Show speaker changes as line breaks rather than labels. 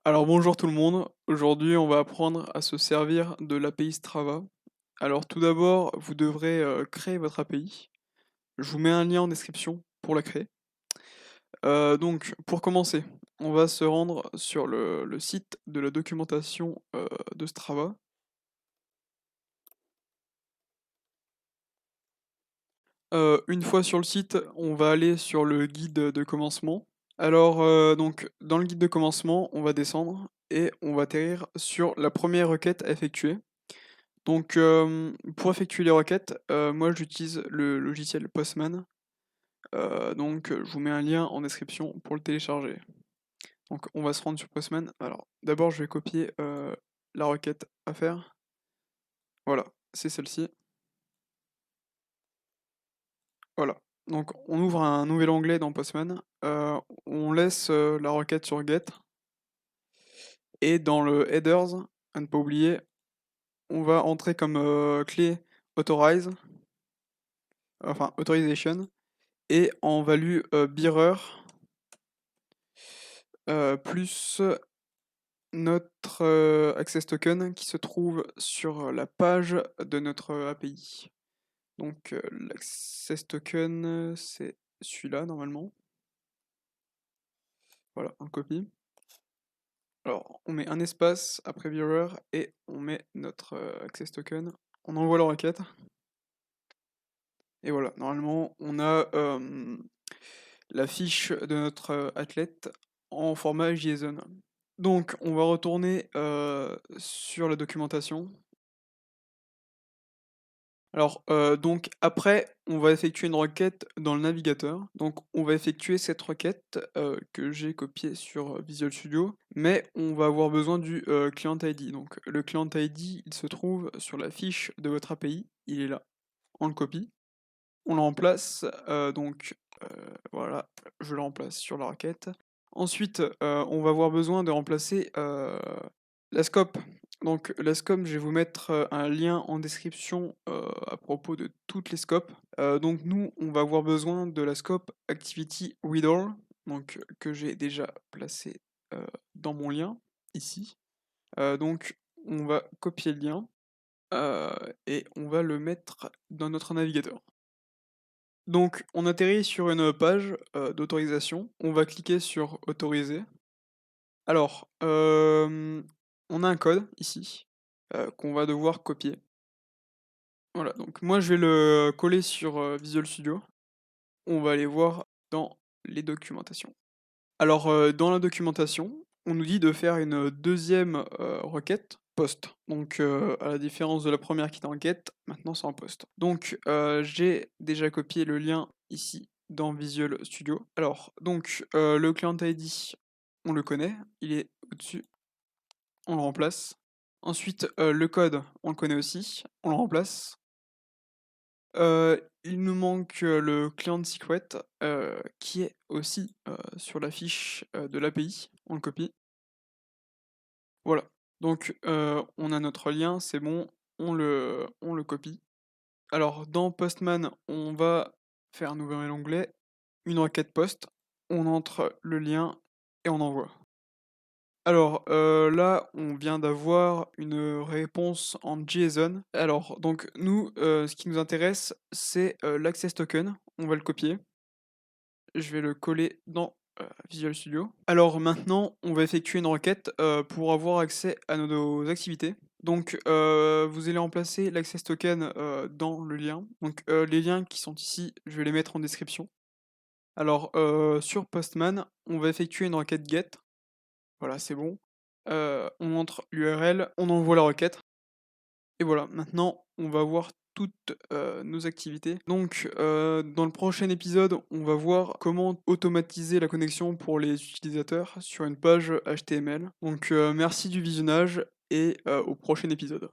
Alors bonjour tout le monde, aujourd'hui on va apprendre à se servir de l'API Strava. Alors tout d'abord, vous devrez créer votre API. Je vous mets un lien en description pour la créer. Donc pour commencer, on va se rendre sur le site de la documentation de Strava. Une fois sur le site, on va aller sur le guide de commencement. Alors donc dans le guide de commencement, on va descendre et on va atterrir sur la première requête à effectuer. Donc, pour effectuer les requêtes, moi j'utilise le logiciel Postman, je vous mets un lien en description pour le télécharger. Donc on va se rendre sur Postman. Alors d'abord je vais copier, la requête à faire. Voilà, c'est celle-ci. Voilà. Donc on ouvre un nouvel onglet dans Postman, on laisse, la requête sur get et dans le headers, à ne pas oublier, on va entrer comme, clé authorize, enfin authorization et en value, bearer plus notre access token qui se trouve sur la page de notre API. Donc l'access token, c'est celui-là normalement. Voilà, on le copie. Alors on met un espace après bearer et on met notre access token. On envoie la requête. Et voilà, normalement on a la fiche de notre athlète en format JSON. Donc on va retourner, sur la documentation. Alors, donc après, on va effectuer une requête dans le navigateur. Donc on va effectuer cette requête, que j'ai copiée sur, Visual Studio, mais on va avoir besoin du, client ID. Donc le client ID, il se trouve sur la fiche de votre API, il est là. On le copie, on le remplace, voilà, je le remplace sur la requête. Ensuite, on va avoir besoin de remplacer, la scope. Donc la scope, je vais vous mettre, un lien en description, à propos de toutes les scopes. Donc nous, on va avoir besoin de la scope Activity Reader, donc que j'ai déjà placé, dans mon lien, ici. Donc on va copier le lien, et on va le mettre dans notre navigateur. Donc, on atterrit sur une page d'autorisation. On va cliquer sur autoriser. Alors, on a un code ici qu'on va devoir copier. Voilà, donc moi je vais le coller sur Visual Studio. On va aller voir dans les documentations. Alors, dans la documentation, on nous dit de faire une deuxième requête post. Donc, à la différence de la première qui était en get, maintenant c'est en post. Donc, j'ai déjà copié le lien ici dans Visual Studio. Alors, donc, le client ID, on le connaît, il est au-dessus, on le remplace. Ensuite, le code, on le connaît aussi, on le remplace. Il nous manque, le client secret, qui est aussi, sur la fiche, de l'API. On le copie. Voilà. Donc, on a notre lien, c'est bon, on le copie. Alors dans Postman, on va faire un nouvel onglet, une requête post, on entre le lien et on envoie. Alors, là, on vient d'avoir une réponse en JSON. Alors donc nous, ce qui nous intéresse, c'est, l'access token. On va le copier. Je vais le coller dans, Visual Studio. Alors maintenant, on va effectuer une requête, pour avoir accès à nos activités. Donc, vous allez remplacer l'access token, dans le lien. Donc, les liens qui sont ici, je vais les mettre en description. Alors, sur Postman, on va effectuer une requête get. Voilà, c'est bon. On entre l'URL, on envoie la requête et voilà, maintenant on va voir toutes, nos activités. Donc, dans le prochain épisode, on va voir comment automatiser la connexion pour les utilisateurs sur une page HTML. Donc, merci du visionnage et au prochain épisode.